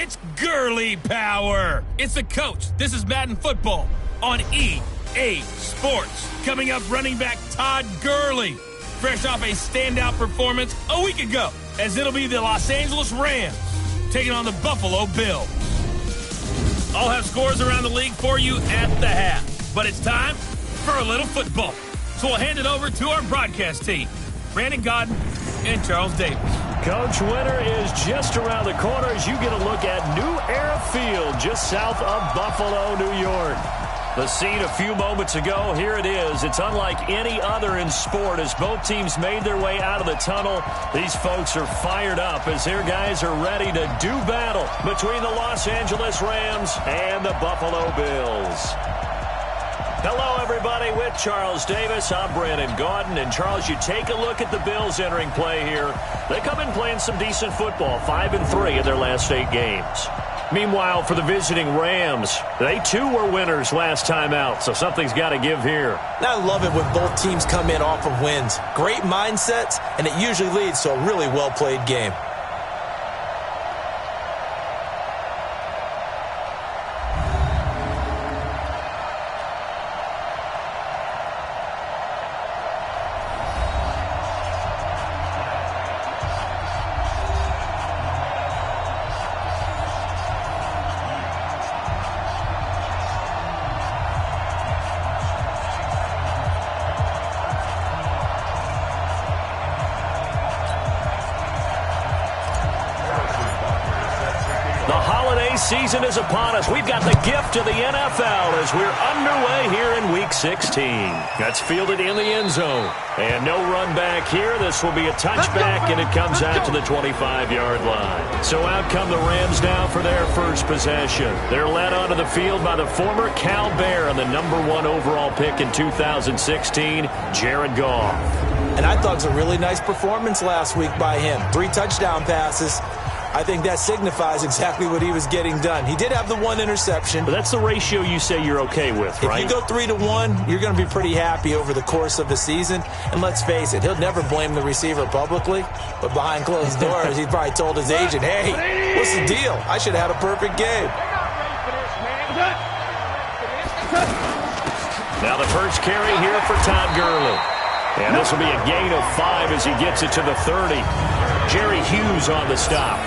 It's Gurley power. It's the coach. This is Madden Football on EA Sports. Coming up, running back Todd Gurley, fresh off a standout performance a week ago, as it'll be the Los Angeles Rams taking on the Buffalo Bills. I'll have scores around the league for you at the half, but it's time for a little football. So we'll hand it over to our broadcast team, Brandon Godden and Charles Davis. Coach, winter is just around the corner as you get a look at New Era Field just south of Buffalo, New York. The scene a few moments ago, here it is. It's unlike any other in sport as both teams made their way out of the tunnel. These folks are fired up as their guys are ready to do battle between the Los Angeles Rams and the Buffalo Bills. Hello, everybody. With Charles Davis, I'm Brandon Gaudin. And, Charles, you take a look at the Bills entering play here. They come in playing some decent football, 5-3 in their last 8 games. Meanwhile, for the visiting Rams, they, too, were winners last time out, so something's got to give here. I love it when both teams come in off of wins. Great mindsets, and it usually leads to a really well-played game. Season is upon us. We've got the gift of the NFL as we're underway here in Week 16. That's fielded in the end zone. And no run back here. This will be a touchback, and it comes out to the 25-yard line. So out come the Rams now for their first possession. They're led onto the field by the former Cal Bear and the #1 overall pick in 2016, Jared Goff. And I thought it was a really nice performance last week by him. 3 touchdown passes. I think that signifies exactly what he was getting done. He did have the 1 interception. But that's the ratio you say you're okay with, right? If you go 3-1, you're going to be pretty happy over the course of the season. And let's face it, he'll never blame the receiver publicly. But behind closed doors, he probably told his agent, hey, what's the deal? I should have had a perfect game. Now the first carry here for Todd Gurley. And this will be a gain of 5 as he gets it to the 30. Jerry Hughes on the stop.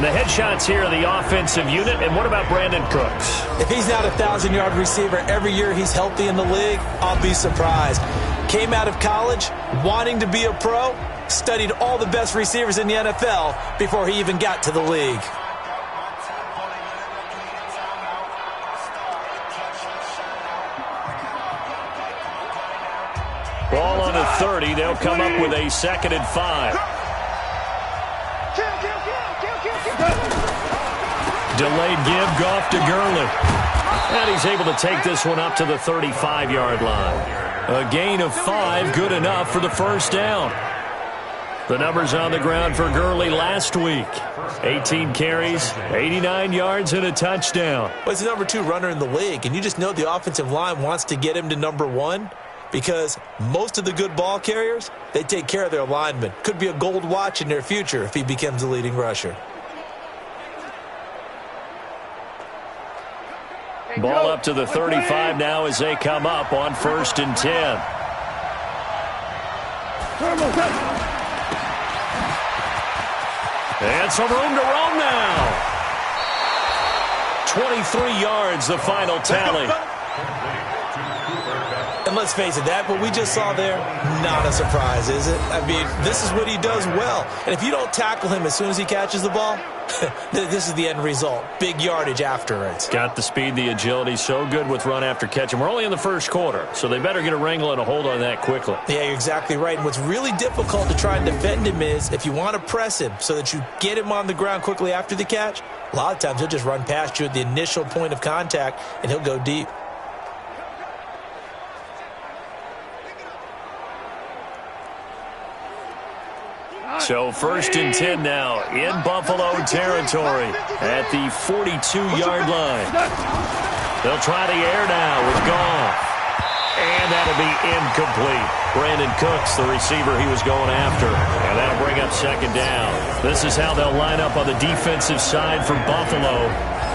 The headshots here of the offensive unit. And what about Brandon Cooks? If he's not a 1,000-yard receiver every year he's healthy in the league, I'll be surprised. Came out of college wanting to be a pro, studied all the best receivers in the NFL before he even got to the league. Ball on the 30. They'll come up with a 2nd and 5. Delayed give, Goff to Gurley. And he's able to take this one up to the 35-yard line. A gain of 5, good enough for the first down. The numbers on the ground for Gurley last week. 18 carries, 89 yards, and a touchdown. Well, he's the #2 runner in the league, and you just know the offensive line wants to get him to #1 because most of the good ball carriers, they take care of their linemen. Could be a gold watch in their future if he becomes the leading rusher. Ball up to the 35 now as they come up on 1st and 10. And some room to roam now. 23 yards, the final tally. And let's face it, that what we just saw there, not a surprise, is it? I mean, this is what he does well. And if you don't tackle him as soon as he catches the ball, this is the end result. Big yardage after it. Got the speed, the agility, so good with run after catch. And we're only in the first quarter, so they better get a wrangle and a hold on that quickly. Yeah, you're exactly right. And what's really difficult to try and defend him is if you want to press him so that you get him on the ground quickly after the catch, a lot of times he'll just run past you at the initial point of contact, and he'll go deep. So 1st and 10 now in Buffalo territory at the 42-yard line. They'll try the air now with Goff. And that'll be incomplete. Brandon Cooks, the receiver he was going after. And that'll bring up second down. This is how they'll line up on the defensive side for Buffalo.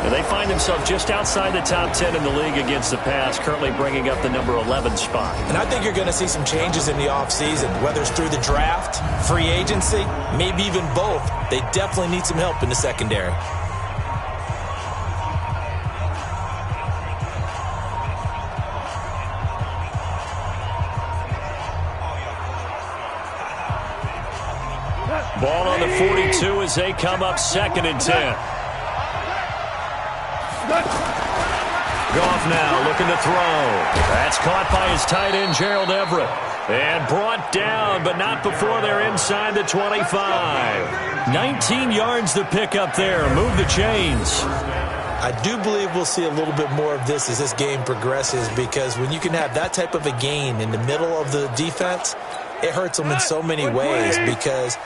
And they find themselves just outside the top 10 in the league against the pass, currently bringing up the number 11 spot. And I think you're going to see some changes in the offseason, whether it's through the draft, free agency, maybe even both. They definitely need some help in the secondary. Ball on the 42 as they come up 2nd and 10. Goff now looking to throw. That's caught by his tight end, Gerald Everett. And brought down, but not before they're inside the 25. 19 yards to pick up there. Move the chains. I do believe we'll see a little bit more of this as this game progresses, because when you can have that type of a gain in the middle of the defense, it hurts them in so many ways, because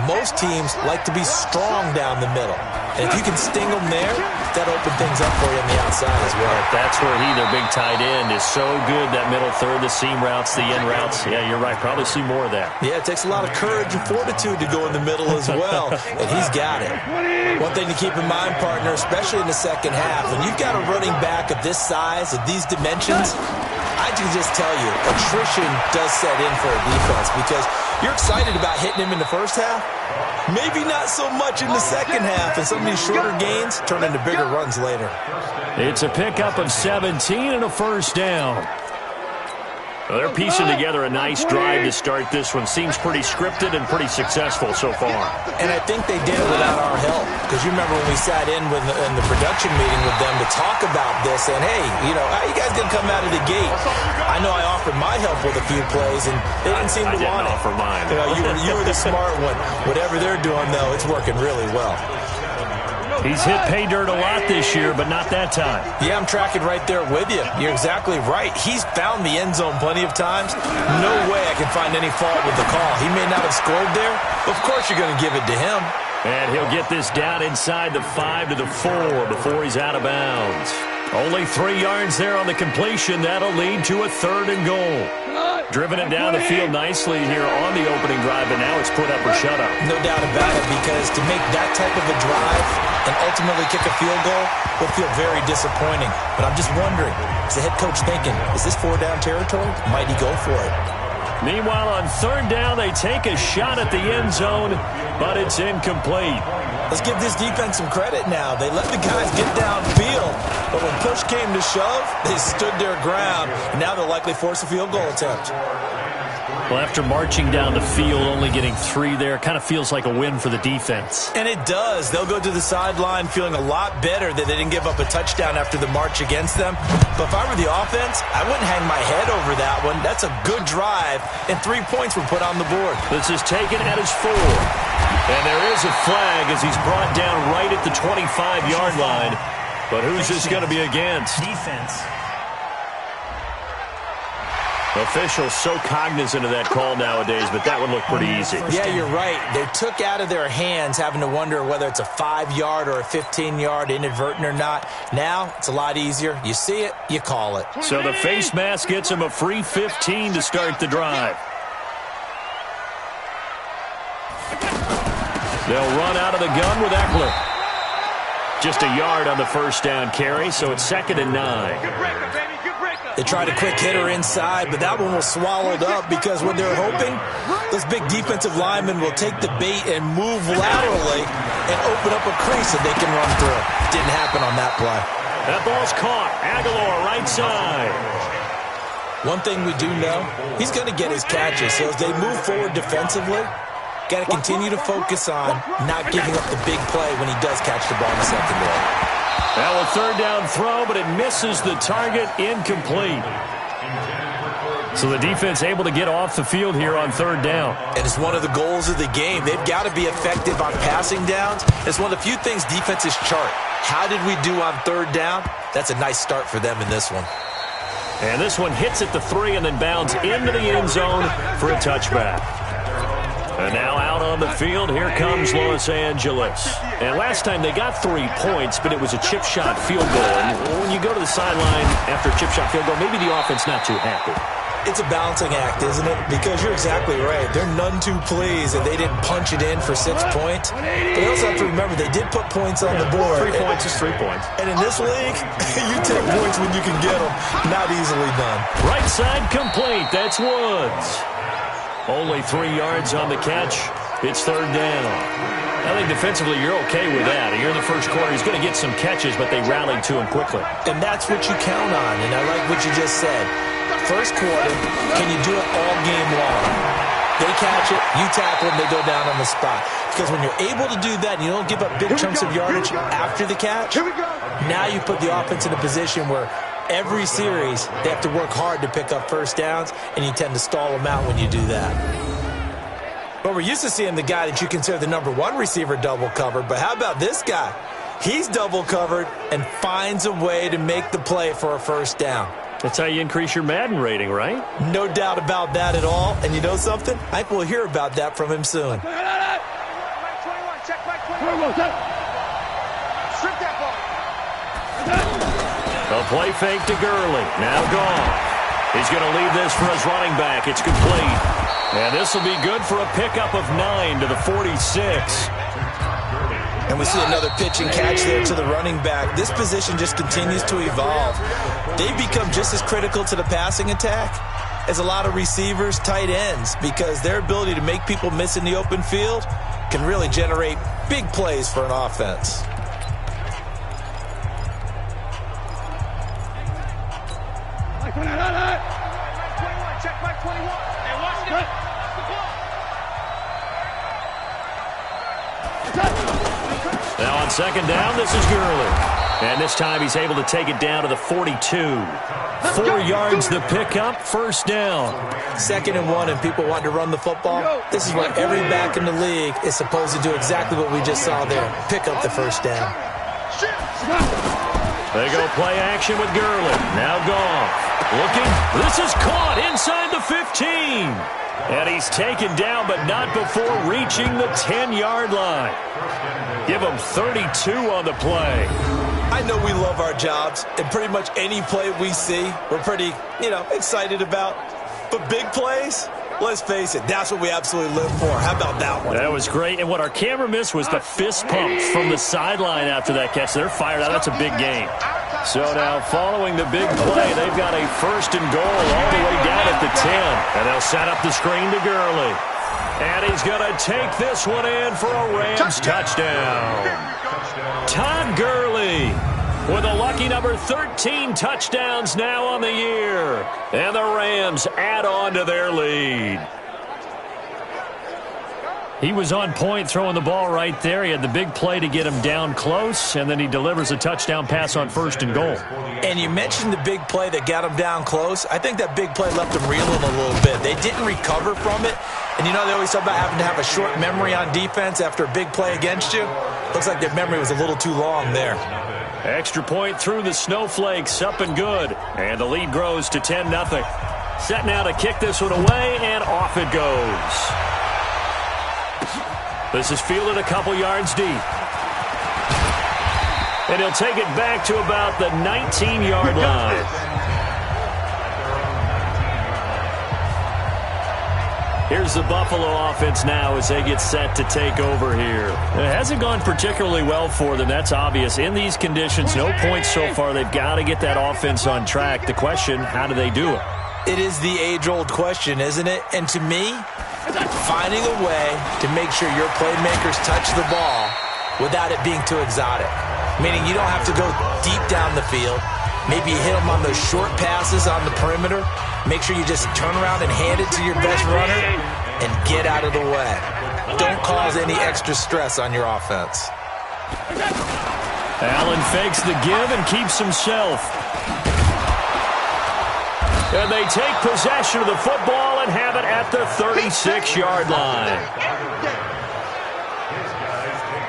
most teams like to be strong down the middle. And if you can sting them there, that'll open things up for you on the outside as well. That's where their big tight end, is so good, that middle third, the seam routes, the in routes. Yeah, you're right. Probably see more of that. Yeah, it takes a lot of courage and fortitude to go in the middle as well, and he's got it. One thing to keep in mind, partner, especially in the second half, when you've got a running back of this size, of these dimensions, I can just tell you, attrition does set in for a defense, because you're excited about hitting him in the first half. Maybe not so much in the second half, and some of these shorter gains turn into bigger runs later. It's a pickup of 17 and a first down. Well, they're piecing together a nice drive to start this one. Seems pretty scripted and pretty successful so far. And I think they did it without our help, because you remember when we sat in the production meeting with them to talk about this, and hey, how you guys going to come out of the gate? I know I offered my help with a few plays, and they didn't seem to want it. I didn't offer mine. You were the smart one. Whatever they're doing, though, it's working really well. He's hit pay dirt a lot this year, but not that time. Yeah, I'm tracking right there with you. You're exactly right. He's found the end zone plenty of times. No way I can find any fault with the call. He may not have scored there. Of course you're going to give it to him. And he'll get this down inside the 5 to the 4 before he's out of bounds. Only 3 yards there on the completion. That'll lead to a 3rd and goal. Driven it down the field nicely here on the opening drive, and now it's put up or shut up. No doubt about it, because to make that type of a drive and ultimately kick a field goal will feel very disappointing. But I'm just wondering, is the head coach thinking, is this 4-down territory? Might he go for it? Meanwhile, on 3rd down, they take a shot at the end zone, but it's incomplete. Let's give this defense some credit now. They let the guys get downfield, but when push came to shove, they stood their ground, and now they'll likely force a field goal attempt. Well, after marching down the field, only getting 3 there, kind of feels like a win for the defense. And it does. They'll go to the sideline feeling a lot better that they didn't give up a touchdown after the march against them. But if I were the offense, I wouldn't hang my head over that one. That's a good drive, and 3 points were put on the board. This is taken at his 4. And there is a flag as he's brought down right at the 25-yard line. But who's this going to be against? Defense. Officials so cognizant of that call nowadays, but that would look pretty easy. Yeah, you're right. They took out of their hands having to wonder whether it's a 5-yard or a 15-yard, inadvertent or not. Now, it's a lot easier. You see it, you call it. So the face mask gets him a free 15 to start the drive. They'll run out of the gun with Eckler. Just a yard on the first down carry, so it's 2nd and 9. They tried a quick hitter inside, but that one was swallowed up because what they're hoping, those big defensive linemen will take the bait and move laterally and open up a crease that they can run through. Didn't happen on that play. That ball's caught. Aguilar right side. One thing we do know, he's going to get his catches. So as they move forward defensively, got to continue to focus on not giving up the big play when he does catch the ball in the secondary. Now a 3rd down throw, but it misses the target, incomplete. So the defense able to get off the field here on 3rd down. And it's one of the goals of the game. They've got to be effective on passing downs. It's one of the few things defenses chart. How did we do on 3rd down? That's a nice start for them in this one. And this one hits at the 3 and then bounds into the end zone for a touchback. And now out on the field, here comes Los Angeles. And last time they got 3 points, but it was a chip shot field goal. And when you go to the sideline after a chip shot field goal, maybe the offense not too happy. It's a balancing act, isn't it? Because you're exactly right. They're none too pleased that they didn't punch it in for 6 points. But you also have to remember they did put points on the board. 3 points is 3 points. And in this league, you take points when you can get them. Not easily done. Right side complete. That's Woods. Only 3 yards on the catch. It's 3rd down. I think defensively you're okay with that. Here in the first quarter, he's going to get some catches, but they rallied to him quickly. And that's what you count on. And I like what you just said. First quarter, can you do it all game long? They catch it, you tackle them, they go down on the spot. Because when you're able to do that and you don't give up big chunks of yardage after the catch, now you put the offense in a position where every series they have to work hard to pick up first downs, and you tend to stall them out when you do that. But we're used to seeing the guy that you consider the number 1 receiver double covered, but how about this guy? He's double covered and finds a way to make the play for a first down. That's how you increase your Madden rating, right? No doubt about that at all. And you know something? I think we'll hear about that from him soon. A play fake to Gurley. Now Goff. He's going to leave this for his running back. It's complete. And this will be good for a pickup of 9 to the 46. And we see another pitch and catch there to the running back. This position just continues to evolve. They've become just as critical to the passing attack as a lot of receivers, tight ends, because their ability to make people miss in the open field can really generate big plays for an offense. Check back 21. Hey, Washington. Now on 2nd down, this is Gurley. And this time he's able to take it down to the 42. 4 yards the pickup, 1st down. 2nd and 1, and people want to run the football. This is what every back in the league is supposed to do, exactly what we just saw there. Pick up the first down. They go play action with Gurley. Now Goff. Looking. This is caught inside the 15. And he's taken down, but not before reaching the 10-yard line. Give him 32 on the play. I know we love our jobs, and pretty much any play we see, we're pretty, excited about. But big plays, let's face it, that's what we absolutely live for. How about that one? That was great, and what our camera missed was the fist pumps from the sideline after that catch. They're fired out. That's a big game. So now, following the big play, they've got a 1st and goal all the way down at the 10. And they'll set up the screen to Gurley. And he's going to take this one in for a Rams touchdown. Todd Gurley with a lucky number 13 touchdowns now on the year. And the Rams add on to their lead. He was on point throwing the ball right there. He had the big play to get him down close, and then he delivers a touchdown pass on 1st and goal. And you mentioned the big play that got him down close. I think that big play left him reeling a little bit. They didn't recover from it. And they always talk about having to have a short memory on defense after a big play against you. Looks like their memory was a little too long there. Extra point through the snowflakes, up and good. And the lead grows to 10-0. Set now to kick this one away, and off it goes. This is fielded a couple yards deep. And he'll take it back to about the 19-yard line. Here's the Buffalo offense now as they get set to take over here. It hasn't gone particularly well for them. That's obvious. In these conditions, no points so far. They've got to get that offense on track. The question, how do they do it? It is the age-old question, isn't it? And to me, finding a way to make sure your playmakers touch the ball without it being too exotic. Meaning you don't have to go deep down the field. Maybe you hit them on those short passes on the perimeter. Make sure you just turn around and hand it to your best runner and get out of the way. Don't cause any extra stress on your offense. Allen fakes the give and keeps himself. And they take possession of the football and have it at the 36-yard line.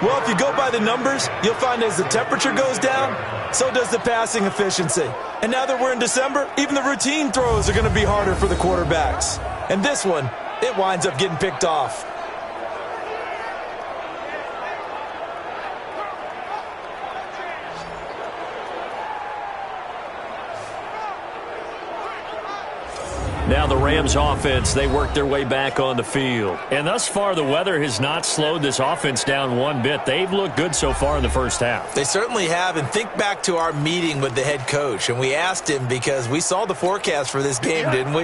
Well, if you go by the numbers, you'll find as the temperature goes down, so does the passing efficiency. And now that we're in December, even the routine throws are going to be harder for the quarterbacks. And this one, it winds up getting picked off. Now the Rams offense, they work their way back on the field. And thus far, the weather has not slowed this offense down one bit. They've looked good so far in the first half. They certainly have. And think back to our meeting with the head coach. And we asked him because we saw the forecast for this game, didn't we?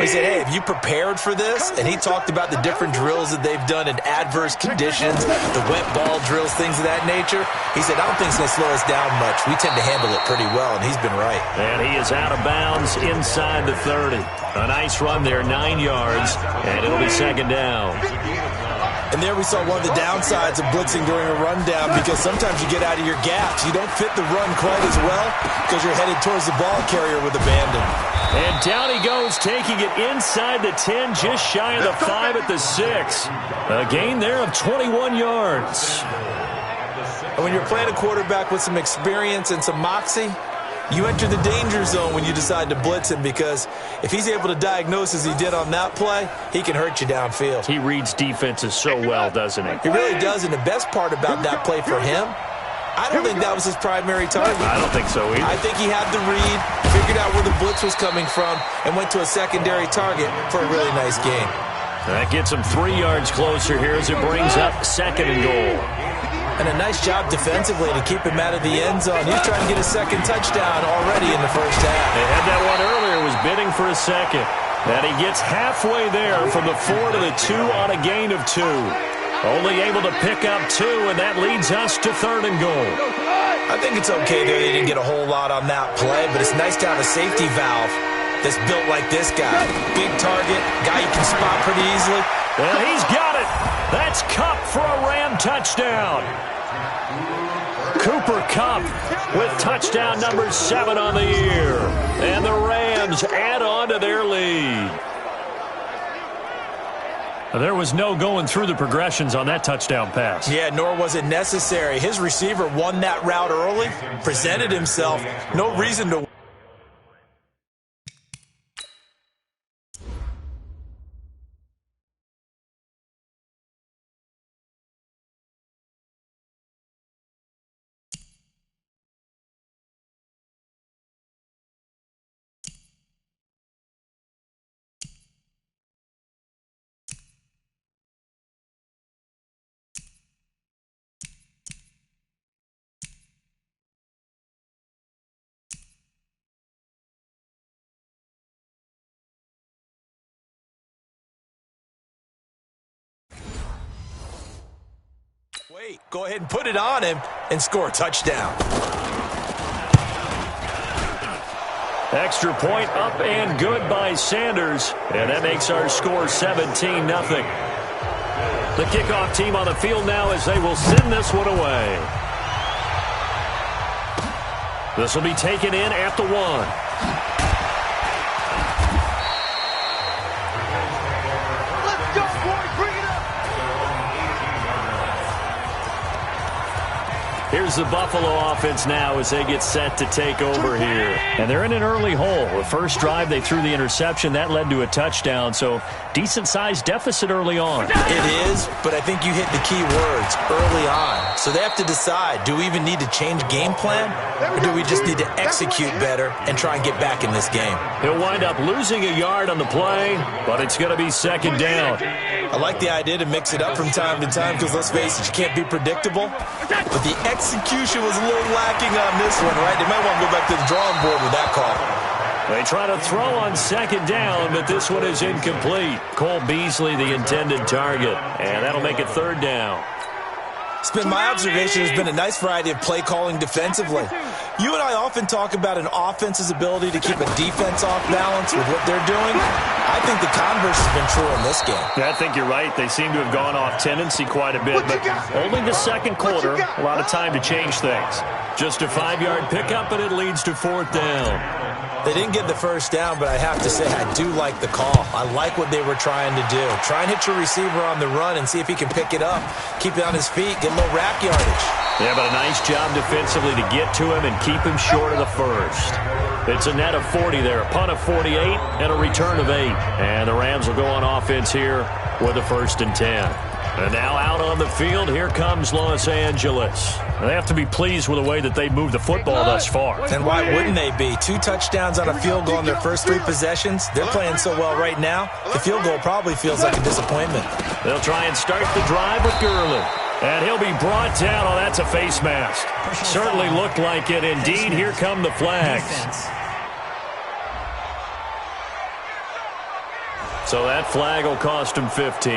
We said, hey, have you prepared for this? And he talked about the different drills that they've done in adverse conditions, the wet ball drills, things of that nature. He said, I don't think it's going to slow us down much. We tend to handle it pretty well, and he's been right. And he is out of bounds inside the 30. A nice run there, 9 yards, and it'll be second down. And there we saw one of the downsides of blitzing during a rundown, because sometimes you get out of your gaps. You don't fit the run quite as well because you're headed towards the ball carrier with abandon. And down he goes, taking it inside the 10, just shy of the 5 at the 6. A gain there of 21 yards. And when you're playing a quarterback with some experience and some moxie, you enter the danger zone when you decide to blitz him, because if he's able to diagnose as he did on that play, he can hurt you downfield. He reads defenses so well, doesn't he? He really does, and the best part about that play for him, I don't think that was his primary target. I don't think so either. I think he had the read, figured out where the blitz was coming from, and went to a secondary target for a really nice game. That gets him 3 yards closer here as it brings up second and goal. And a nice job defensively to keep him out of the end zone. He's trying to get a second touchdown already in the first half. They had that one earlier, was bidding for a second. And he gets halfway there from the 4 to the 2 on a gain of 2. Only able to pick up 2, and that leads us to third and goal. I think it's okay there. They didn't get a whole lot on that play, but it's nice to have a safety valve that's built like this guy. Big target, guy you can spot pretty easily. And he's got it. That's Kupp for a Ram touchdown. Cooper Kupp with touchdown number 7 on the year. And the Rams add on to their lead. There was no going through the progressions on that touchdown pass. Yeah, nor was it necessary. His receiver won that route early, presented himself. No reason to... Wait, go ahead and put it on him and score a touchdown. Extra point up and good by Sanders. And that makes our score 17-0. The kickoff team on the field now as they will send this one away. This will be taken in at the 1. Here's the Buffalo offense now as they get set to take over here. And they're in an early hole. The first drive, they threw the interception. That led to a touchdown. So decent-sized deficit early on. It is, but I think you hit the key words, early on. So they have to decide, do we even need to change game plan? Or do we just need to execute better and try and get back in this game? He'll wind up losing a yard on the play, but it's going to be second down. I like the idea to mix it up from time to time because, let's face it, you can't be predictable. But the execution was a little lacking on this one, right? They might want to go back to the drawing board with that call. They try to throw on second down, but this one is incomplete. Cole Beasley, the intended target, and that'll make it third down. It's been my observation there's been a nice variety of play calling defensively. You and I often talk about an offense's ability to keep a defense off balance with what they're doing. I think the converse has been true in this game. Yeah, I think you're right. They seem to have gone off tendency quite a bit, but only the second quarter, a lot of time to change things. Just a 5-yard pickup, and it leads to fourth down. They didn't get the first down, but I have to say I do like the call. I like what they were trying to do. Try and hit your receiver on the run and see if he can pick it up, keep it on his feet, get a little rack yardage. Yeah, but a nice job defensively to get to him and keep him short of the first. It's a net of 40 there, a punt of 48, and a return of 8. And the Rams will go on offense here with a 1st and 10. And now out on the field, here comes Los Angeles. They have to be pleased with the way that they moved the football thus far. And why wouldn't they be? 2 touchdowns on a field goal in their first 3 possessions. They're playing so well right now, the field goal probably feels like a disappointment. They'll try and start the drive with Gurley. And he'll be brought down. Oh, that's a face mask. Certainly looked like it. Indeed, here come the flags. So that flag will cost him 15.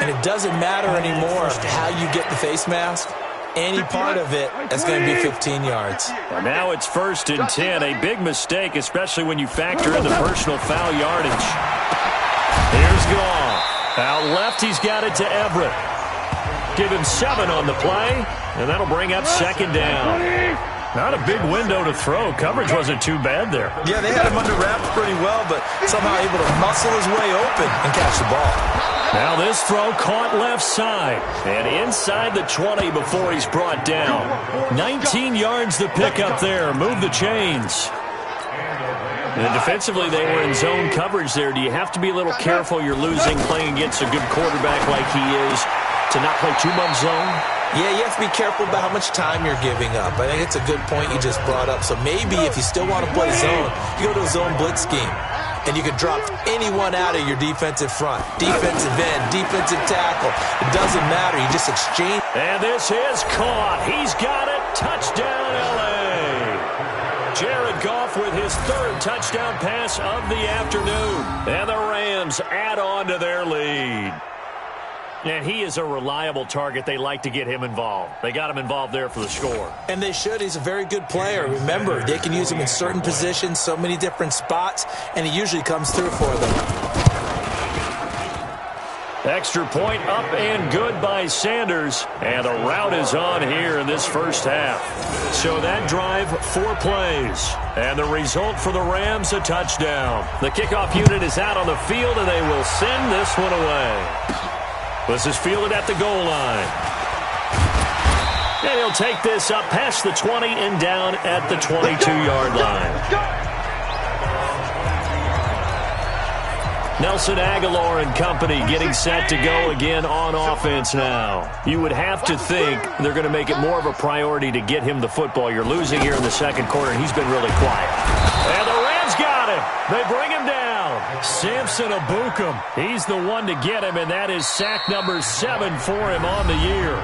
And it doesn't matter anymore how you get the face mask. Any part of it, that's going to be 15 yards. And now it's 1st and 10. A big mistake, especially when you factor in the personal foul yardage. Here's Goff. Out left, he's got it to Everett. Give him 7 on the play, and that'll bring up 2nd down. Not a big window to throw. Coverage wasn't too bad there. Yeah, they had him under wraps pretty well, but somehow able to muscle his way open and catch the ball. Now this throw caught left side, and inside the 20 before he's brought down. 19 yards to pick up there. Move the chains. And defensively, they were in zone coverage there. Do you have to be a little careful you're losing playing against a good quarterback like he is to not play too much zone? Yeah, you have to be careful about how much time you're giving up. I think it's a good point you just brought up. So maybe if you still want to play zone, you go to a zone blitz scheme. And you can drop anyone out of your defensive front. Defensive end, defensive tackle. It doesn't matter. You just exchange. And this is caught. He's got it. Touchdown, L.A. Jared Goff with his 3rd touchdown pass of the afternoon. And the Rams add on to their lead. And he is a reliable target. They like to get him involved. They got him involved there for the score. And they should. He's a very good player. Remember, they can use him in certain positions, so many different spots, and he usually comes through for them. Extra point up and good by Sanders. And the route is on here in this first half. So that drive, 4 plays. And the result for the Rams, a touchdown. The kickoff unit is out on the field, and they will send this one away. This is fielded at the goal line. And he'll take this up past the 20 and down at the 22-yard line. Nelson Aguilar and company getting set to go again on offense now. You would have to think they're going to make it more of a priority to get him the football. You're losing here in the 2nd quarter, and he's been really quiet. And the Rams got him. They bring him down. Samson Abukum, he's the one to get him, and that is sack number 7 for him on the year.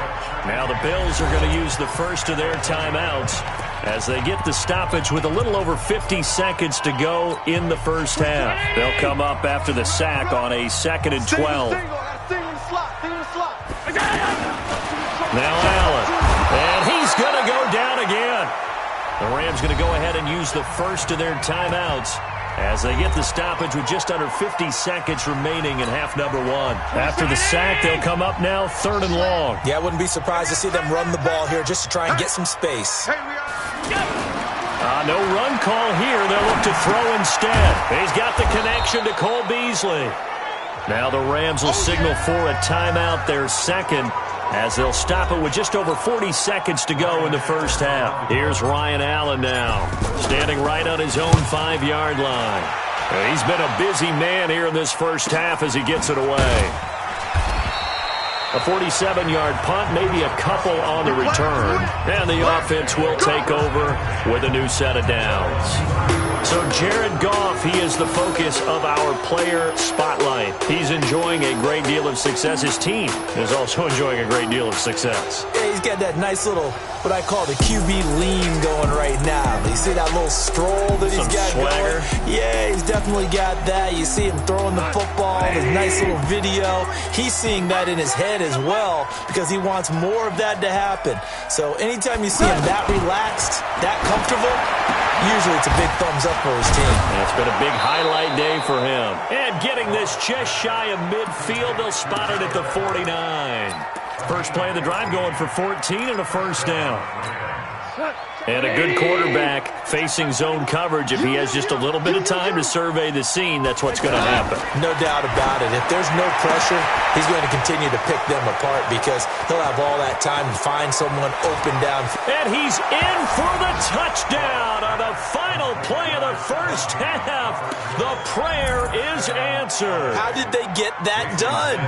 Now the Bills are going to use the first of their timeouts as they get the stoppage with a little over 50 seconds to go in the first half. They'll come up after the sack on a 2nd and 12. Now Allen, and he's going to go down again. The Rams going to go ahead and use the first of their timeouts as they get the stoppage with just under 50 seconds remaining in half number 1. After the sack, they'll come up now 3rd and long. Yeah, I wouldn't be surprised to see them run the ball here just to try and get some space. No run call here. They'll look to throw instead. He's got the connection to Cole Beasley. Now the Rams will signal for a timeout, their 2nd, as they'll stop it with just over 40 seconds to go in the first half. Here's Ryan Allen now, standing right on his own 5-yard line. And he's been a busy man here in this first half as he gets it away. A 47-yard punt, maybe a couple on the return. And the offense will take over with a new set of downs. So Jared Goff, he is the focus of our player spotlight. He's enjoying a great deal of success. His team is also enjoying a great deal of success. Yeah, he's got that nice little, what I call the QB lean going right now. You see that little stroll that he's got swagger going? Yeah, he's definitely got that. You see him throwing the football, his nice little video. He's seeing that in his head as well because he wants more of that to happen. So anytime you see him that relaxed, that comfortable, usually it's a big thumbs up for his team. And it's been a big highlight day for him. And getting this just shy of midfield, they'll spot it at the 49. First play of the drive going for 14 and a first down. And a good quarterback facing zone coverage. If he has just a little bit of time to survey the scene, that's what's going to happen. No doubt about it. If there's no pressure, he's going to continue to pick them apart because he'll have all that time to find someone open down. And he's in for the touchdown on the final play of the first half. The prayer is answered. How did they get that done?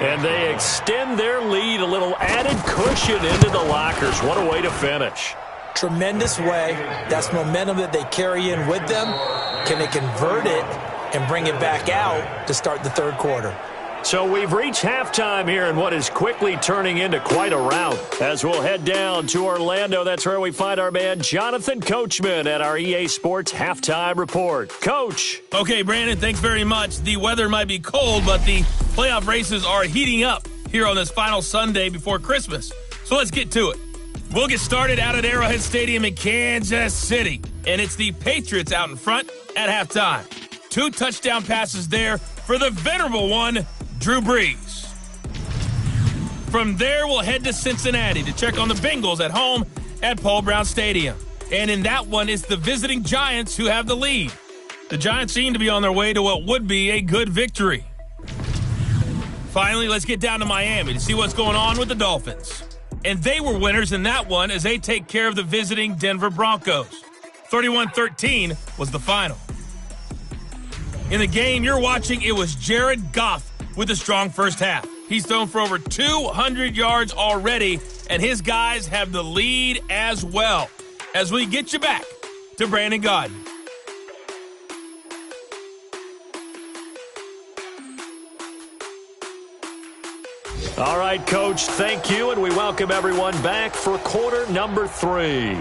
And they extend their lead, a little added cushion into the lockers. What a way to finish. Tremendous way. That's momentum that they carry in with them. Can they convert it and bring it back out to start the third quarter? So we've reached halftime here in what is quickly turning into quite a rout. As we'll head down to Orlando, that's where we find our man Jonathan Coachman at our EA Sports Halftime Report. Coach. Okay, Brandon, thanks very much. The weather might be cold, but the playoff races are heating up here on this final Sunday before Christmas. So let's get to it. We'll get started out at Arrowhead Stadium in Kansas City, and it's the Patriots out in front at halftime. 2 touchdown passes there for the venerable one, Drew Brees. From there, we'll head to Cincinnati to check on the Bengals at home at Paul Brown Stadium. And in that one, it's the visiting Giants who have the lead. The Giants seem to be on their way to what would be a good victory. Finally, let's get down to Miami to see what's going on with the Dolphins. And they were winners in that one as they take care of the visiting Denver Broncos. 31-13 was the final. In the game you're watching, it was Jared Goff with a strong first half. He's thrown for over 200 yards already, and his guys have the lead as well. As we get you back to Brandon Gaudin. All right, Coach, thank you, and we welcome everyone back for quarter number 3.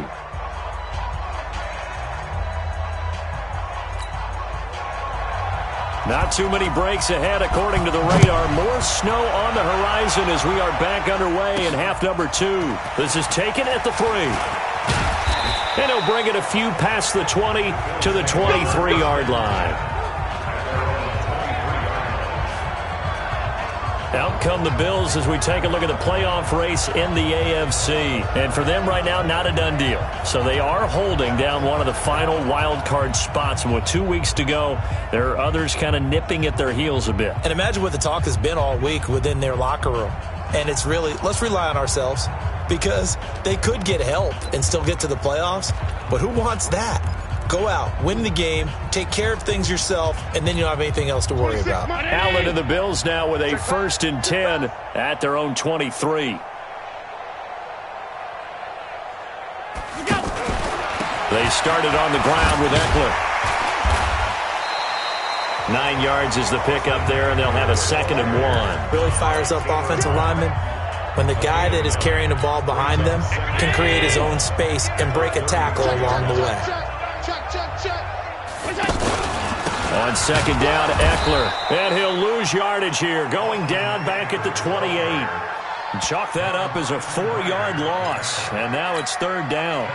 Not too many breaks ahead according to the radar. More snow on the horizon as we are back underway in half number 2. This is taken at the 3. And he'll bring it a few past the 20 to the 23-yard line. Out come the Bills as we take a look at the playoff race in the AFC. And for them right now, not a done deal. So they are holding down one of the final wild card spots. And with 2 weeks to go, there are others kind of nipping at their heels a bit. And imagine what the talk has been all week within their locker room. And it's really, let's rely on ourselves because they could get help and still get to the playoffs. But who wants that? Go out, win the game, take care of things yourself, and then you don't have anything else to worry about. Allen and the Bills now with a 1st and 10 at their own 23. They started on the ground with Eckler. 9 yards is the pickup there, and they'll have a 2nd and 1. Really fires up offensive linemen when the guy that is carrying the ball behind them can create his own space and break a tackle along the way. On 2nd down, Eckler. And he'll lose yardage here, going down back at the 28. Chalk that up as a 4-yard loss. And now it's 3rd down.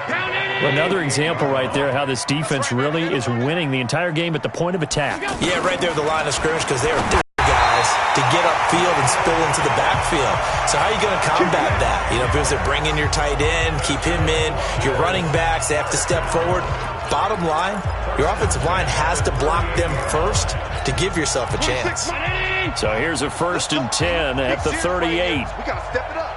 Another example right there how this defense really is winning the entire game at the point of attack. Yeah, right there at the line of scrimmage because they are guys to get upfield and spill into the backfield. So how are you going to combat that? You know, because they bring in your tight end, keep him in. Your running backs, they have to step forward. Bottom line, your offensive line has to block them first to give yourself a chance. So here's a 1st and 10 at the 38. We got to step it up.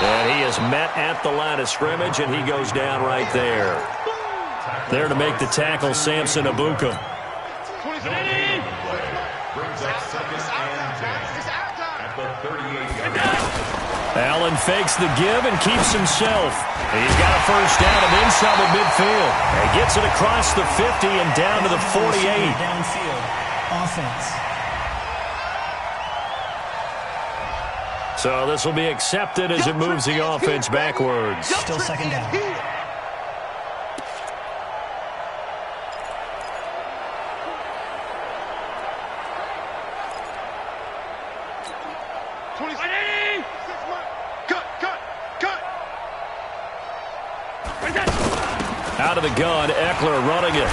And he is met at the line of scrimmage, and he goes down right there. There to make the tackle, Samson Abuka. Allen fakes the give and keeps himself. He's got a 1st down and inside the midfield. And gets it across the 50 and down to the 48. Downfield offense. So this will be accepted as it moves the offense backwards. Still 2nd down. Out of the gun, Eckler running it.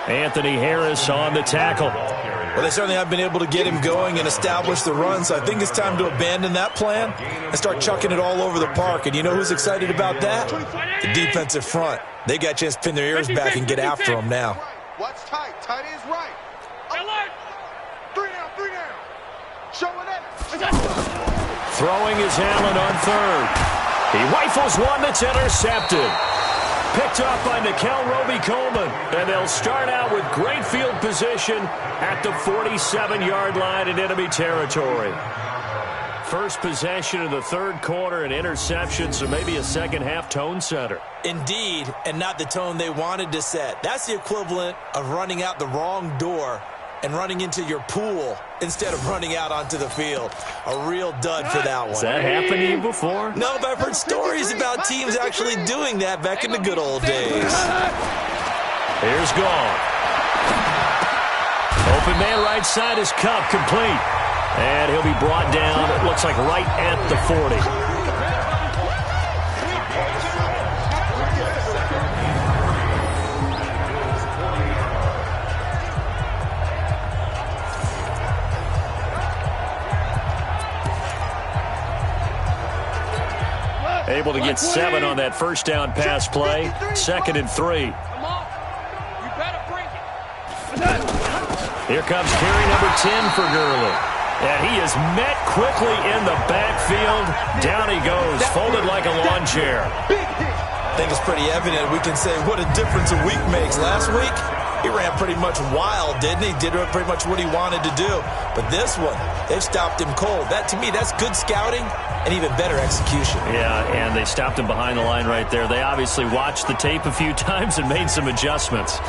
Anthony Harris on the tackle. Well, they certainly have been able to get him going and establish the run, so I think it's time to abandon that plan and start chucking it all over the park. And you know who's excited about that? The defensive front. They got a chance to pin their ears back and get after him now. Watch tight. Tight is right. Alert. 3 down, 3 down. Show it up. Throwing is Allen on 3rd. He rifles one that's intercepted. Picked off by Nickel Roby-Coleman. And they'll start out with great field position at the 47-yard line in enemy territory. First possession of the third quarter, an interception, so maybe a second-half tone setter. Indeed, and not the tone they wanted to set. That's the equivalent of running out the wrong door and running into your pool instead of running out onto the field. A real dud for that one. Has that happened to you before? No, but I've heard stories about teams actually doing that back in the good old days. Here's Goff. Open man right side is Cup, complete. And he'll be brought down, it looks like right at the 40. Able to get 7 on that first down pass play. 2nd and 3. Come on. You better bring it. Here comes carry number 10 for Gurley. And he is met quickly in the backfield. Down he goes, folded like a lawn chair. I think it's pretty evident. We can say what a difference a week makes. Last week, he ran pretty much wild, didn't he? Did pretty much what he wanted to do. But this one, they've stopped him cold. That, to me, that's good scouting and even better execution. Yeah, and they stopped him behind the line right there. They obviously watched the tape a few times and made some adjustments.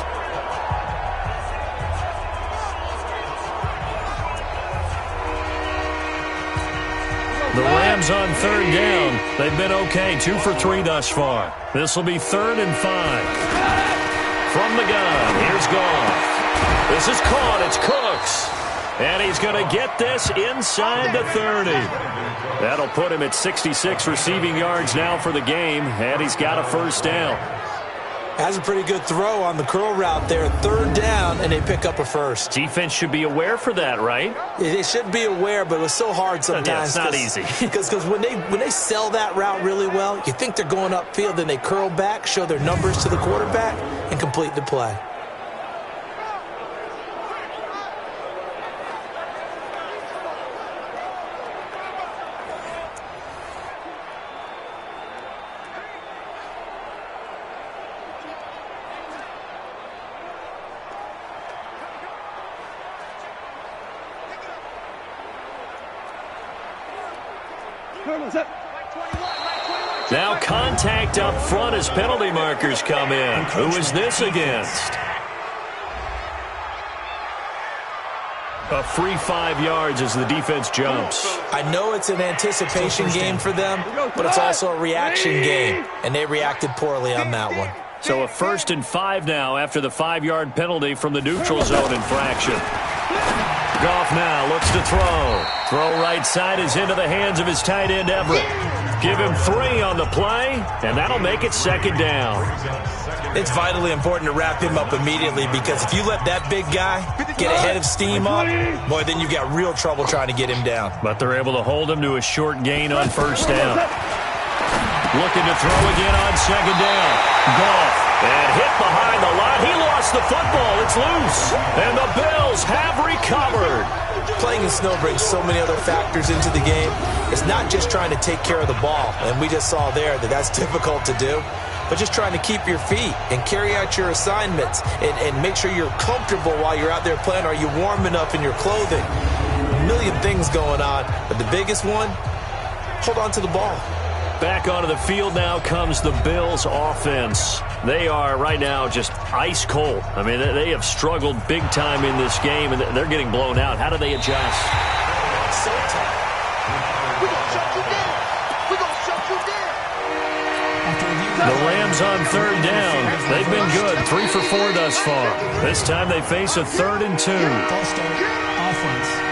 The Rams on 3rd down. They've been okay, 2 for 3 thus far. This will be 3rd and 5. From the gun, here's Goff. This is caught, it's Cooks. And he's going to get this inside the 30. That'll put him at 66 receiving yards now for the game, and he's got a first down. Has a pretty good throw on the curl route there. 3rd down, and they pick up a first. Defense should be aware for that, right? They should be aware, but it was so hard sometimes. Yeah, it's not easy. Because when they sell that route really well, you think they're going upfield, then they curl back, show their numbers to the quarterback, and complete the play. Now contact up front as penalty markers come in. Who is this against? A free 5 yards as the defense jumps. I know it's an anticipation game for them, but it's also a reaction game, and they reacted poorly on that one. So a 1st and 5 now after the 5-yard penalty from the neutral zone infraction. Goff now looks to throw. Throw right side is into the hands of his tight end Everett. Give him 3 on the play, and that'll make it 2nd down. It's vitally important to wrap him up immediately, because if you let that big guy get ahead of steam up, boy, then you've got real trouble trying to get him down. But they're able to hold him to a short gain on 1st down. Looking to throw again on 2nd down. Goff, and hit behind the line. He lost the football. It's loose. And the Bills have recovered. Playing in snow brings so many other factors into the game. It's not just trying to take care of the ball, and we just saw there that that's difficult to do, but just trying to keep your feet and carry out your assignments and make sure you're comfortable while you're out there playing. Are you warm enough in your clothing? A million things going on, but the biggest one, hold on to the ball. Back onto the field now comes the Bills offense. They are right now just ice cold. I mean, they have struggled big time in this game, and they're getting blown out. How do they adjust? So tough. We're going to shut you down. We're going to shut you down. The Rams on 3rd down. They've been good, 3 for 4 thus far. This time they face a 3rd and 2. Ball start, offense.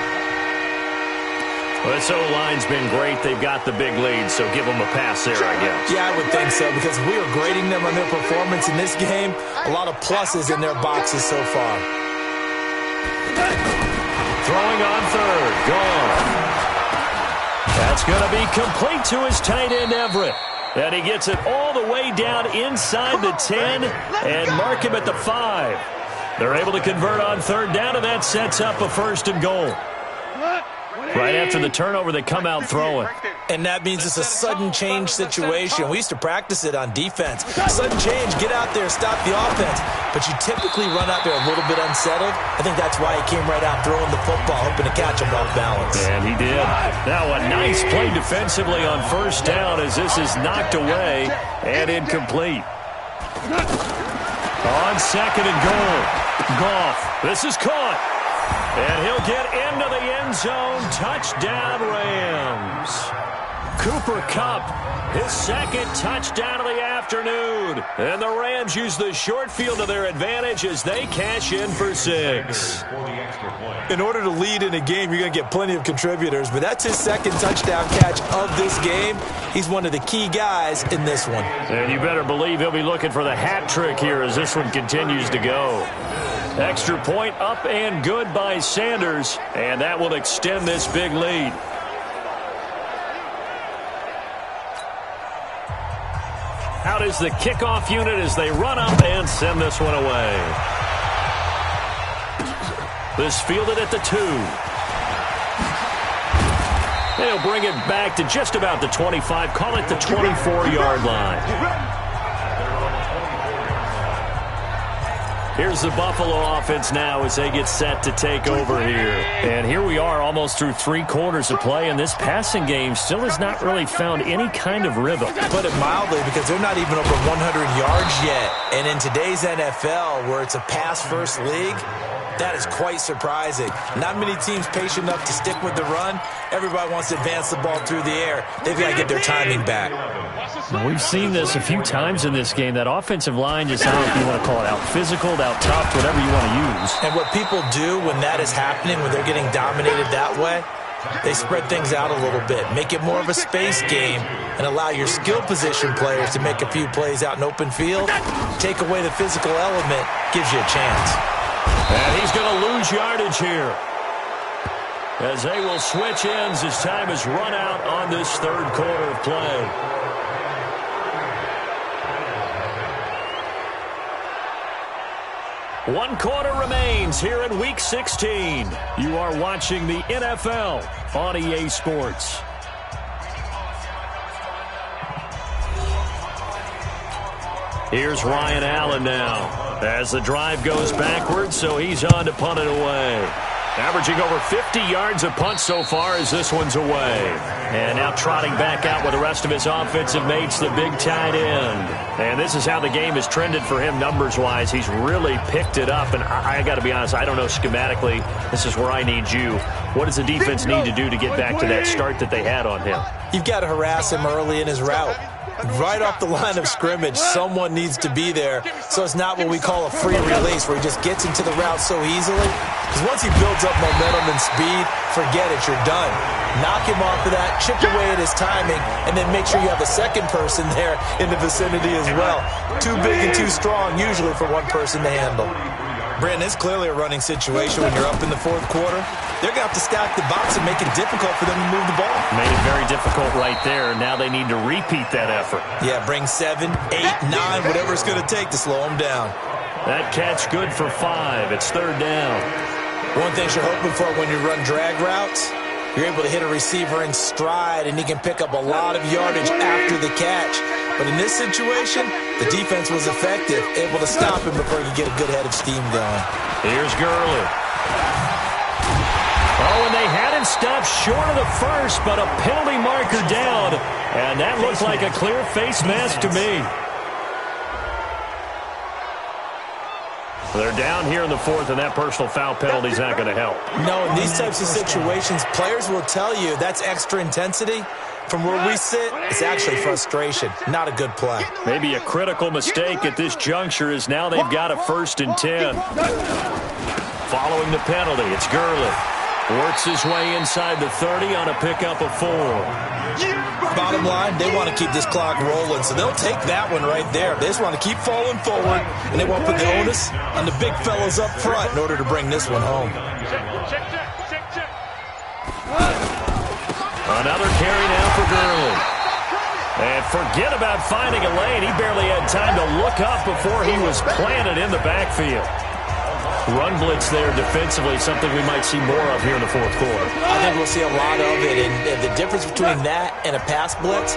Well, this O-line's been great. They've got the big lead, so give them a pass there, I guess. Yeah, I would think so, because if we were grading them on their performance in this game, a lot of pluses in their boxes so far. Throwing on 3rd. Gone. That's going to be complete to his tight end, Everett. And he gets it all the way down inside the 10 and mark him at the 5. They're able to convert on 3rd down, and that sets up a 1st and goal. Right after the turnover, they come out throwing. And that means it's a sudden change situation. We used to practice it on defense. Sudden change, get out there, stop the offense. But you typically run out there a little bit unsettled. I think that's why he came right out throwing the football, hoping to catch him off balance. And he did. Now a nice play defensively on first down as this is knocked away and incomplete. On second and goal, Goff. This is caught. And he'll get into the end zone. Touchdown, Rams. Cooper Kupp, his second touchdown of the afternoon. And the Rams use the short field to their advantage as they cash in for 6. In order to lead in a game, you're going to get plenty of contributors, but that's his second touchdown catch of this game. He's one of the key guys in this one. And you better believe he'll be looking for the hat trick here as this one continues to go. Extra point up and good by Sanders, and that will extend this big lead. Out is the kickoff unit as they run up and send this one away. This fielded at the 2. They'll bring it back to just about the 25, call it the 24-yard line. Here's the Buffalo offense now as they get set to take over here. And here we are almost through 3 quarters of play, and this passing game still has not really found any kind of rhythm. Put it mildly, because they're not even over 100 yards yet. And in today's NFL, where it's a pass-first league, that is quite surprising. Not many teams patient enough to stick with the run. Everybody wants to advance the ball through the air. They've got to get their timing back. We've seen this a few times in this game. That offensive line just, I don't know if you want to call it out physical, out tough, whatever you want to use. And what people do when that is happening, when they're getting dominated that way, they spread things out a little bit, make it more of a space game, and allow your skill position players to make a few plays out in open field. Take away the physical element, gives you a chance. And he's going to lose yardage here as they will switch ends as time is run out on this third quarter of play. One quarter remains here in Week 16. You are watching the NFL on EA Sports. Here's Ryan Allen now as the drive goes backwards, so he's on to punt it away. Averaging over 50 yards a punt so far as this one's away. And now trotting back out with the rest of his offensive mates, the big tight end. And this is how the game has trended for him numbers-wise. He's really picked it up, and I got to be honest, I don't know schematically. This is where I need you. What does the defense need to do to get back to that start that they had on him? You've got to harass him early in his route. Right off the line of scrimmage, someone needs to be there. So it's not what we call a free release where he just gets into the route so easily. Because once he builds up momentum and speed, forget it, you're done. Knock him off of that, chip away at his timing, and then make sure you have a second person there in the vicinity as well. Too big and too strong usually for one person to handle. Brandon, it's clearly a running situation when you're up in the fourth quarter. They're going to have to stack the box and make it difficult for them to move the ball. Made it very difficult right there. Now they need to repeat that effort. Yeah, bring 7, 8, 9, whatever it's going to take to slow them down. That catch good for 5. It's third down. One thing you're hoping for when you run drag routes, you're able to hit a receiver in stride, and he can pick up a lot of yardage after the catch. But in this situation, the defense was effective, able to stop him before he could get a good head of steam going. Here's Gurley. Oh, and they had him stopped short of the first, but a penalty marker down. And that looks like a clear face mask to me. They're down here in the fourth, and that personal foul penalty is not going to help. No, in these types of situations, players will tell you that's extra intensity. From where we sit, it's actually frustration, not a good play. Maybe a critical mistake at this juncture is now they've got a 1st and 10. Following the penalty, it's Gurley. Works his way inside the 30 on a pickup of 4. Bottom line, they want to keep this clock rolling, so they'll take that one right there. They just want to keep falling forward, and they won't put the onus on the big fellas up front in order to bring this one home. Another carry now for Gurley. And forget about finding a lane. He barely had time to look up before he was planted in the backfield. run blitz there defensively, something we might see more of here in the fourth quarter. I think we'll see a lot of it, and the difference between that and a pass blitz,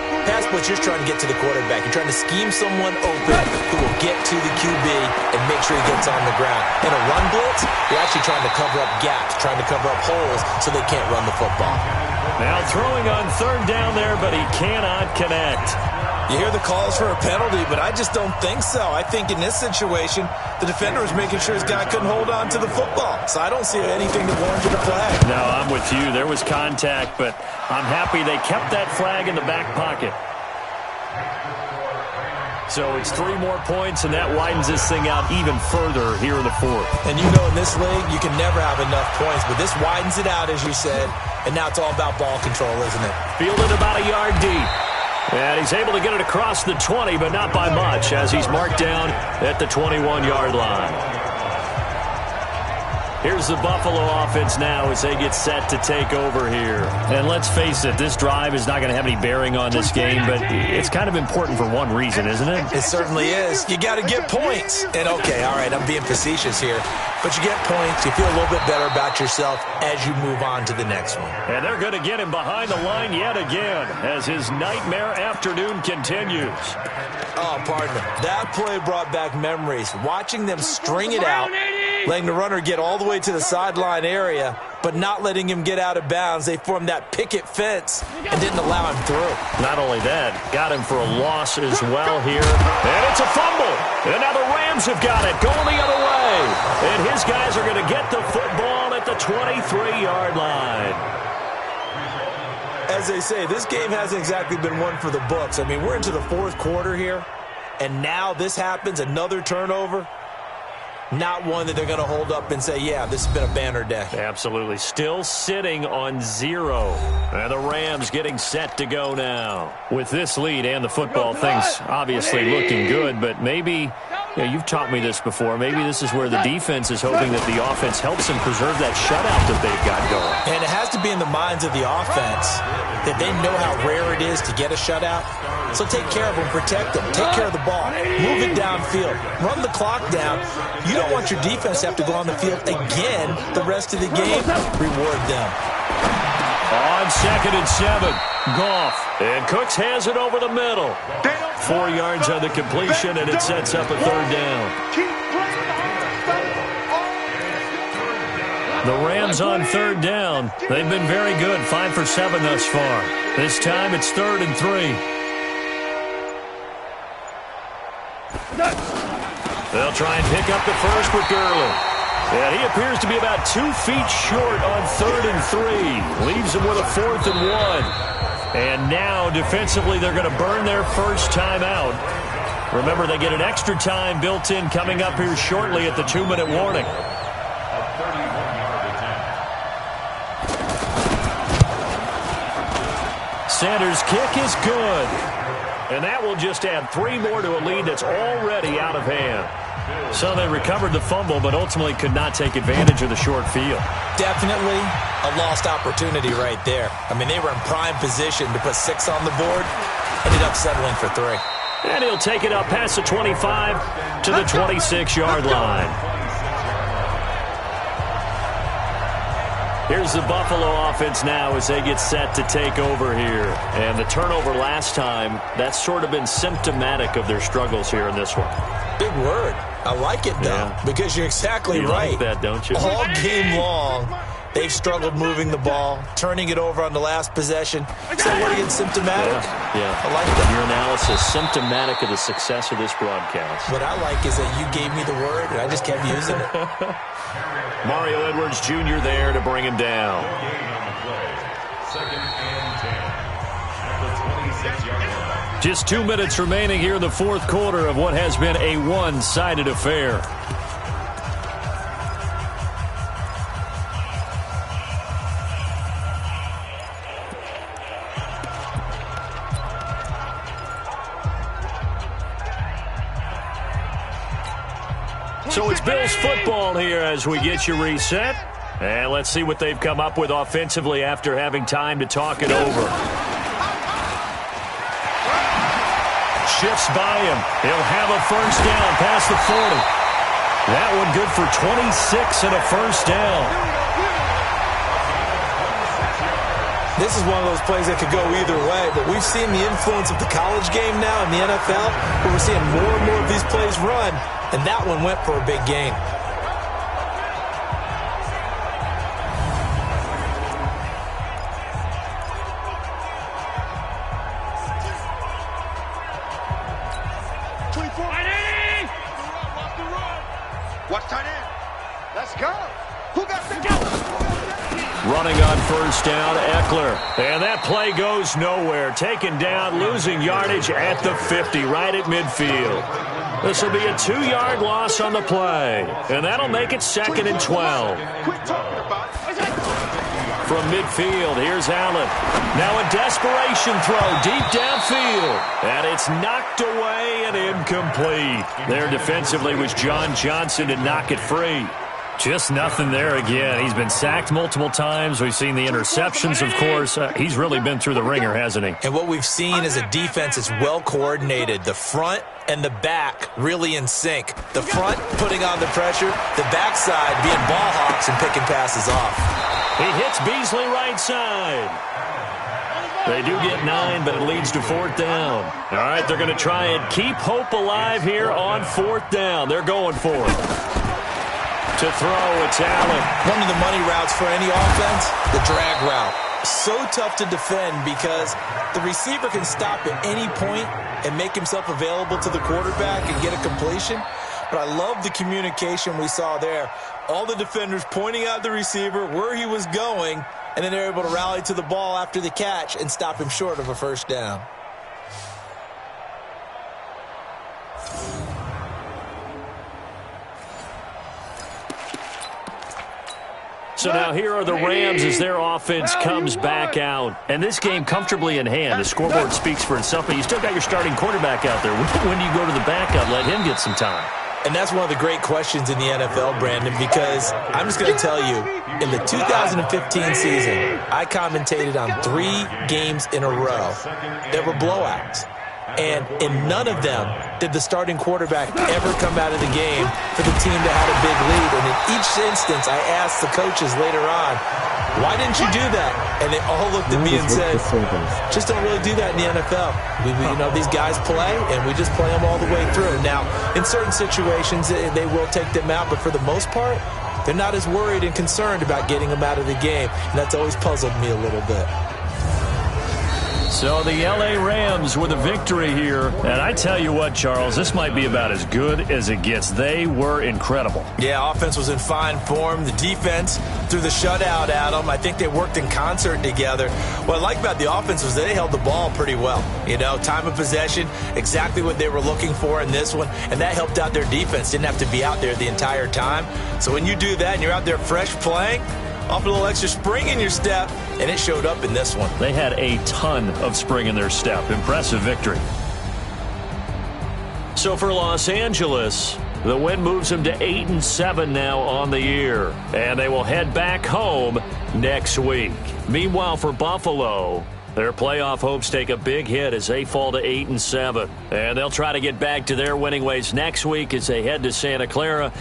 you're trying to get to the quarterback. You're trying to scheme someone open who will get to the QB and make sure he gets on the ground. In a run blitz, you're actually trying to cover up gaps, trying to cover up holes so they can't run the football. Now throwing on third down there, but he cannot connect. You hear the calls for a penalty, but I just don't think so. I think in this situation, the defender was making sure his guy couldn't hold on to the football. So I don't see anything that warranted a flag. No, I'm with you. There was contact, but I'm happy they kept that flag in the back pocket. So it's 3 more points, and that widens this thing out even further here in the fourth. And you know in this league, you can never have enough points, but this widens it out, as you said, and now it's all about ball control, isn't it? Fielded about a yard deep. And he's able to get it across the 20, but not by much, as he's marked down at the 21-yard line. Here's the Buffalo offense now as they get set to take over here. And let's face it, this drive is not going to have any bearing on this game, but it's kind of important for one reason, isn't it? It certainly is. You got to get points. And, okay, all right, I'm being facetious here. But you get points, you feel a little bit better about yourself as you move on to the next one. And they're going to get him behind the line yet again as his nightmare afternoon continues. Oh, pardon me. That play brought back memories. Watching them string it out, letting the runner get all the way to the sideline area, but not letting him get out of bounds. They formed that picket fence and didn't allow him through. Not only that, got him for a loss as well here. And it's a fumble. And now the Rams have got it, going the other way. And his guys are going to get the football at the 23-yard line. As they say, this game hasn't exactly been one for the books. I mean, we're into the fourth quarter here, and now this happens, another turnover. Not one that they're going to hold up and say, yeah, this has been a banner day. Absolutely. Still sitting on 0. And the Rams getting set to go now. With this lead and the football, things obviously looking good, but maybe, you've taught me this before, maybe this is where the defense is hoping that the offense helps them preserve that shutout that they've got going. And it has to be in the minds of the offense that they know how rare it is to get a shutout. So take care of them, protect them, take care of the ball, move it downfield, run the clock down. You don't want your defense to have to go on the field again the rest of the game. Reward them. On 2nd and 7, Goff. And Cooks has it over the middle. 4 yards on the completion, and it sets up a 3rd down. The Rams on 3rd down. They've been very good, 5 for 7 thus far. This time it's 3rd and 3. They'll try and pick up the first with Gurley. And he appears to be about 2 feet short on 3rd and 3. Leaves him with a 4th and 1. And now, defensively, they're going to burn their first time out. Remember, they get an extra time built in coming up here shortly at the 2-minute warning. Sanders' kick is good. And that will just add 3 more to a lead that's already out of hand. So they recovered the fumble, but ultimately could not take advantage of the short field. Definitely a lost opportunity right there. I mean, they were in prime position to put 6 on the board. Ended up settling for 3. And he'll take it up past the 25 to the 26-yard line. Here's the Buffalo offense now as they get set to take over here. And the turnover last time, that's sort of been symptomatic of their struggles here in this one. Big word. I like it, though, because you're exactly right. You like that, don't you? All game long, they've struggled moving the ball, turning it over on the last possession. So what again, symptomatic? Yeah. I like that. Your analysis, symptomatic of the success of this broadcast. What I like is that you gave me the word, and I just kept using it. Mario Edwards Jr. there to bring him down. Just 2 minutes remaining here in the fourth quarter of what has been a one-sided affair. So it's Bills football here as we get you reset. And let's see what they've come up with offensively after having time to talk it over. Shifts by him. He'll have a first down past the 40. That one good for 26 and a first down. This is one of those plays that could go either way, but we've seen the influence of the college game now in the NFL, where we're seeing more and more of these plays run, and that one went for a big gain. Watch tight end. Let's go. Who got the go? Running on first down, Eckler. And that play goes nowhere. Taken down, losing yardage at the 50, right at midfield. This will be a 2-yard loss on the play. And that'll make it 2nd and 12. From midfield, here's Allen. Now a desperation throw deep downfield. And it's knocked away and incomplete. There defensively was John Johnson to knock it free. Just nothing there again. He's been sacked multiple times. We've seen the interceptions, of course. He's really been through the ringer, hasn't he? And what we've seen is a defense that's well coordinated. The front and the back really in sync. The front putting on the pressure, the backside being ball hawks and picking passes off. He hits Beasley right side. They do get 9, but it leads to 4th down. All right, they're going to try and keep hope alive here on 4th down. They're going for it. To throw, it's Allen. One of the money routes for any offense, the drag route. So tough to defend because the receiver can stop at any point and make himself available to the quarterback and get a completion. But I love the communication we saw there. All the defenders pointing out the receiver, where he was going, and then they're able to rally to the ball after the catch and stop him short of a first down. So now here are the Rams as their offense comes back out. And this game comfortably in hand. The scoreboard speaks for itself, but you still got your starting quarterback out there. When do you go to the backup? Let him get some time. And that's one of the great questions in the NFL, Brandon, because I'm just going to tell you, in the 2015 season, I commentated on 3 games in a row. There were blowouts. And in none of them did the starting quarterback ever come out of the game for the team that had a big lead. And in each instance, I asked the coaches later on, why didn't you do that? And they all looked at me and said, just don't really do that in the NFL. These guys play, and we just play them all the way through. Now, in certain situations, they will take them out, but for the most part, they're not as worried and concerned about getting them out of the game. And that's always puzzled me a little bit. So the L.A. Rams with a victory here. And I tell you what, Charles, this might be about as good as it gets. They were incredible. Yeah, offense was in fine form. The defense threw the shutout at them. I think they worked in concert together. What I like about the offense was they held the ball pretty well. Time of possession, exactly what they were looking for in this one, and that helped out their defense. Didn't have to be out there the entire time. So when you do that and you're out there fresh playing, off a little extra spring in your step, and it showed up in this one. They had a ton of spring in their step. Impressive victory. So for Los Angeles, the win moves them to 8-7 now on the year, and they will head back home next week. Meanwhile, for Buffalo, their playoff hopes take a big hit as they fall to 8-7. And they'll try to get back to their winning ways next week as they head to Santa Clara